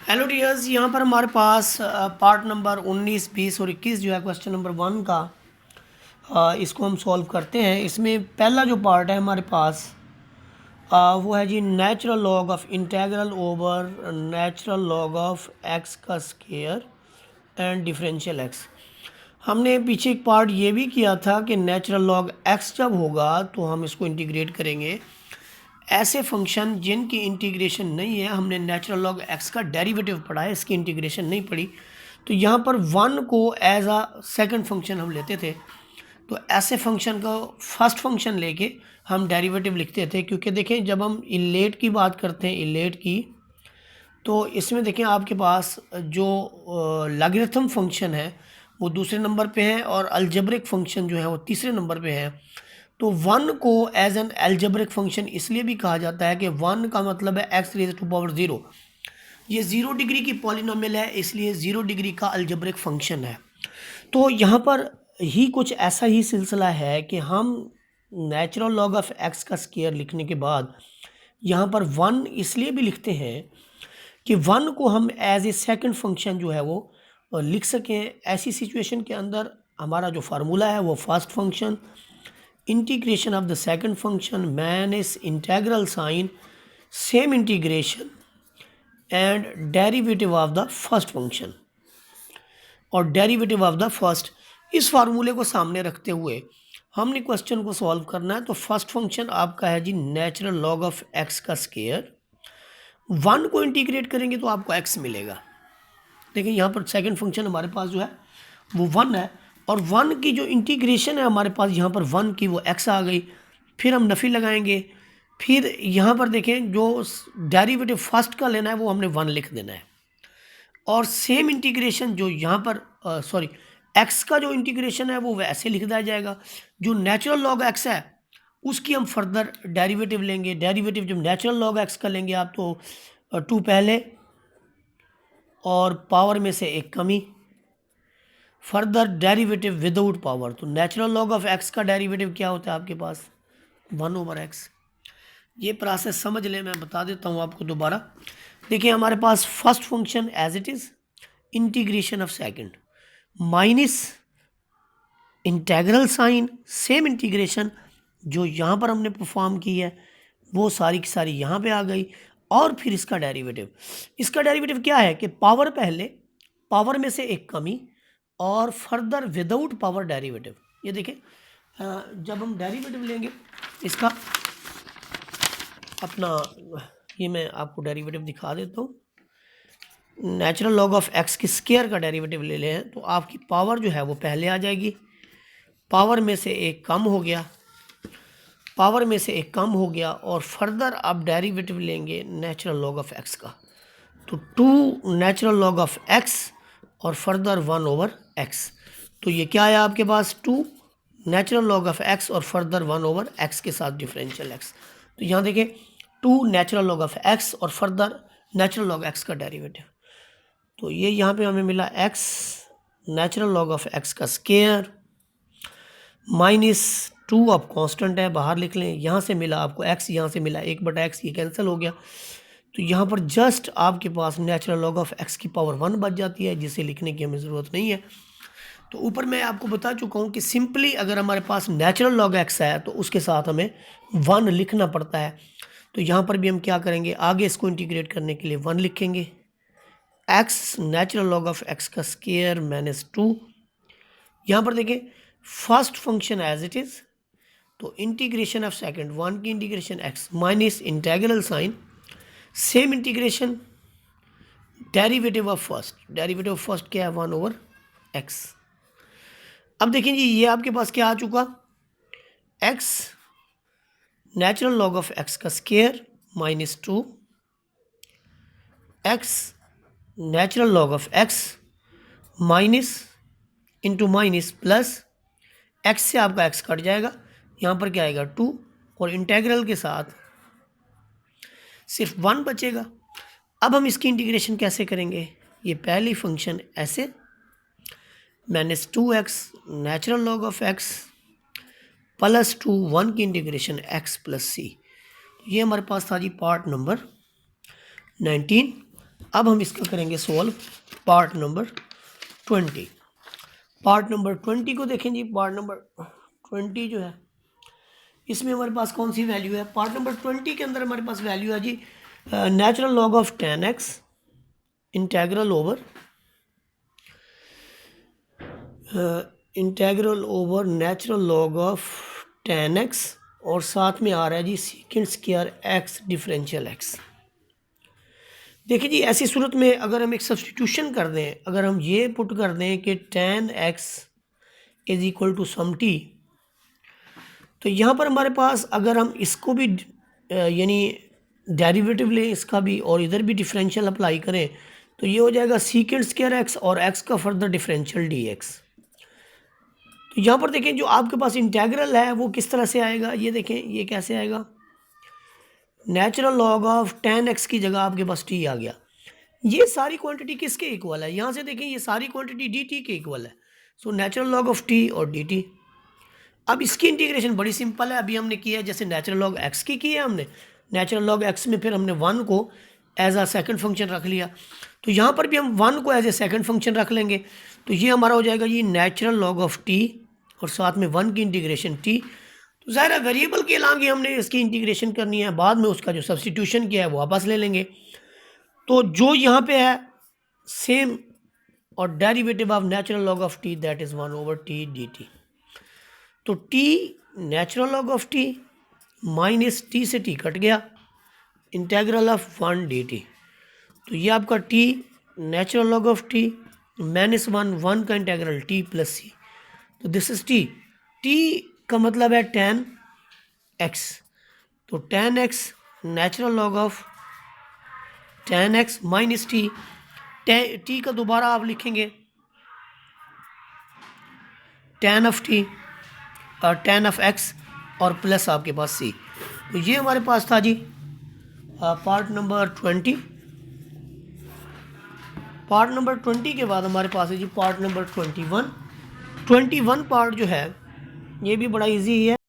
Hello dears, यहाँ पर हमारे पास पार्ट नंबर 19, 20 और 21 जो है क्वेश्चन नंबर 1 का इसको हम सॉल्व करते हैं। इसमें पहला जो पार्ट है हमारे पास वो है जी natural log of integral over natural log of X का स्क्वायर एंड डिफरेंशियल एक्स। हमने पीछे एक पार्ट ये भी किया था कि नेचुरल लॉग एक्स जब होगा तो हम इसको इंटीग्रेट करेंगे। ऐसे फंक्शन जिनकी इंटीग्रेशन नहीं है, हमने नेचुरल लॉग एक्स का डेरिवेटिव पढ़ा है, इसकी इंटीग्रेशन नहीं पढ़ी। तो यहाँ पर वन को एज अ सेकंड फंक्शन हम लेते थे। तो ऐसे फंक्शन को फर्स्ट फंक्शन लेके हम डेरिवेटिव लिखते थे, क्योंकि देखें जब हम इलेट की बात करते हैं, इलेट की, तो इसमें देखें आपके पास जो लॉगरिथम फंक्शन है वो दूसरे नंबर पे है और अलजेब्रिक फंक्शन जो है वो तीसरे नंबर पे है। तो वन को एज एन अलजेब्रिक फंक्शन इसलिए भी कहा जाता है कि वन का मतलब है x raise to power zero. ये 0 डिग्री की पॉलिनोमियल है, इसलिए 0 डिग्री का अलजेब्रिक फंक्शन है। तो यहाँ पर ही कुछ ऐसा ही सिलसिला है कि हम नेचुरल लॉग ऑफ एक्स का स्क्वायर लिखने के बाद यहाँ पर वन इसलिए भी लिखते हैं कि वन को हम एज ए सेकंड फंक्शन जो है वो लिख सकें। ऐसी सिचुएशन के अंदर हमारा जो फार्मूला है वो first function integration of the second function minus integral sign same integration and derivative of the first function और डेरिवेटिव ऑफ द फर्स्ट। इस फार्मूले को सामने रखते हुए हमने क्वेश्चन को सॉल्व करना है। तो फर्स्ट फंक्शन आपका है जी नेचुरल लॉग ऑफ एक्स का स्क्वायर। वन को इंटीग्रेट करेंगे तो आपको एक्स मिलेगा। देखिए यहाँ पर सेकंड फंक्शन हमारे पास जो है वो वन है और वन की जो इंटीग्रेशन है हमारे पास यहाँ पर वन की वो एक्स आ गई। फिर हम नफ़ी लगाएंगे, फिर यहाँ पर देखें जो डेरिवेटिव फर्स्ट का लेना है वो हमने वन लिख देना है और सेम इंटीग्रेशन जो यहाँ पर सॉरी एक्स का जो इंटीग्रेशन है वो वैसे लिख दिया जाएगा। जो नेचुरल लॉग एक्स है उसकी हम फर्दर डेरिवेटिव लेंगे। डेरिवेटिव जब नेचुरल लॉग एक्स का लेंगे आप तो टू पहले और पावर में से एक कमी, फर्दर डेरिवेटिव विदाउट पावर। तो नेचुरल लॉग ऑफ एक्स का डेरिवेटिव क्या होता है आपके पास 1/x। ये प्रोसेस समझ लें, मैं बता देता हूँ आपको दोबारा। देखिए हमारे पास first function as it is integration of second minus integral sign same integration जो यहाँ पर हमने परफॉर्म की है वो सारी की सारी यहाँ पे आ गई और फिर इसका डेरिवेटिव। इसका डेरिवेटिव क्या है कि पावर पहले, पावर में से एक कमी और फर्दर विदाउट पावर डेरिवेटिव। ये देखिए जब हम डेरिवेटिव लेंगे इसका अपना, ये मैं आपको डेरिवेटिव दिखा देता हूँ। नेचुरल लॉग ऑफ एक्स की स्क्वायर का डेरिवेटिव ले लें तो आपकी पावर जो है वो पहले आ जाएगी, पावर में से एक कम हो गया, पावर में से एक कम हो गया और फर्दर आप डेरिवेटिव लेंगे नेचुरल लॉग ऑफ एक्स का। तो 2 नेचुरल लॉग ऑफ एक्स और फर्दर 1/x। तो ये क्या आया आपके पास 2 नेचुरल लॉग ऑफ एक्स और फर्दर 1/x के साथ डिफरेंशियल एक्स। तो यहाँ देखिए 2 नेचुरल लॉग ऑफ एक्स और फर्दर नेचुरल लॉग एक्स का डेरिवेटिव। तो ये यहाँ पे हमें मिला x natural log of x का स्क्वायर माइनस 2 अब कांस्टेंट है बाहर लिख लें। यहाँ से मिला आपको x, यहाँ से मिला 1/x, ये कैंसिल हो गया। तो यहाँ पर जस्ट आपके पास नेचुरल लॉग ऑफ x की पावर 1 बच जाती है, जिसे लिखने की हमें ज़रूरत नहीं है। तो ऊपर मैं आपको बता चुका हूँ कि सिंपली अगर हमारे पास नेचुरल लॉग x है तो उसके साथ हमें 1 लिखना पड़ता है। तो यहाँ पर भी हम क्या करेंगे, आगे इसको इंटीग्रेट करने के लिए 1 लिखेंगे। x natural log of x का स्क्वायर माइनस 2। यहाँ पर देखिए first function as it is, तो इंटीग्रेशन ऑफ सेकंड 1 की integration x minus integral sign same integration derivative of first. Derivative of first क्या है 1/x। अब देखें जी ये आपके पास क्या आ चुका, x natural log of x का square minus 2 x natural log of x minus into minus plus x से आपका x कट जाएगा, यहाँ पर क्या आएगा 2 और इंटेग्रल के साथ सिर्फ 1 बचेगा। अब हम इसकी इंटीग्रेशन कैसे करेंगे, ये पहली फंक्शन ऐसे minus 2x natural log of x plus 2 1 की इंटीग्रेशन x प्लस c। ये हमारे पास था जी पार्ट नंबर 19। अब हम इसका करेंगे solve part number 20। Part number 20 को देखें जी। पार्ट नंबर 20 जो है इसमें हमारे पास कौन सी वैल्यू है? पार्ट नंबर 20 के अंदर हमारे पास वैल्यू है जी natural log of 10x integral over natural log of 10x और साथ में आ रहा है जी secant square x differential x। देखिए जी, ऐसी सूरत में अगर हम एक सब्सटीट्यूशन कर दें, अगर हम ये पुट कर दें कि tan x is equal to some t, तो यहाँ पर हमारे पास अगर हम इसको भी यानी डेरिवेटिव लें इसका भी और इधर भी डिफरेंशियल अप्लाई करें तो ये हो जाएगा सीकेंट स्क्वायर x और x का फर्दर डिफरेंशियल dx। तो यहाँ पर देखें जो आपके पास इंटेग्रल है वो किस तरह से आएगा, ये देखें ये कैसे आएगा। नेचुरल लॉग ऑफ 10x की जगह आपके पास t आ गया। ये सारी क्वांटिटी किसके इक्वल है? यहाँ से देखें ये सारी क्वांटिटी dt के इक्वल है। So natural log of t और dt। अब इसकी इंटीग्रेशन बड़ी सिंपल है, अभी हमने किया है जैसे नेचुरल लॉग x की है हमने। नेचुरल लॉग x में फिर हमने 1 को एज अ सेकंड फंक्शन रख लिया, तो यहाँ पर भी हम 1 को एज ए सेकंड फंक्शन रख लेंगे। तो ये हमारा हो जाएगा ये नेचुरल लॉग ऑफ t और साथ में 1 की इंटीग्रेशन t। तो ज़ाहिर है वेरिएबल के लागे हमने इसकी इंटीग्रेशन करनी है, बाद में उसका जो सब्सटीट्यूशन किया है वो वापस ले लेंगे। तो जो यहाँ पे है सेम और derivative of natural log of t that is 1 over t dt। तो t natural log of t minus t से t कट गया, इंटेग्रल ऑफ 1 dt। तो ये आपका t natural log of t minus 1 का इंटेग्रल t प्लस c। तो this is t का मतलब है tan x। तो tan x natural log of tan x minus t, t का दोबारा आप लिखेंगे tan ऑफ t और tan ऑफ x और प्लस आपके पास c। तो ये हमारे पास था जी पार्ट नंबर 20। पार्ट नंबर 20 के बाद हमारे पास है जी पार्ट नंबर 21। 21 पार्ट जो है ये भी बड़ा इजी है।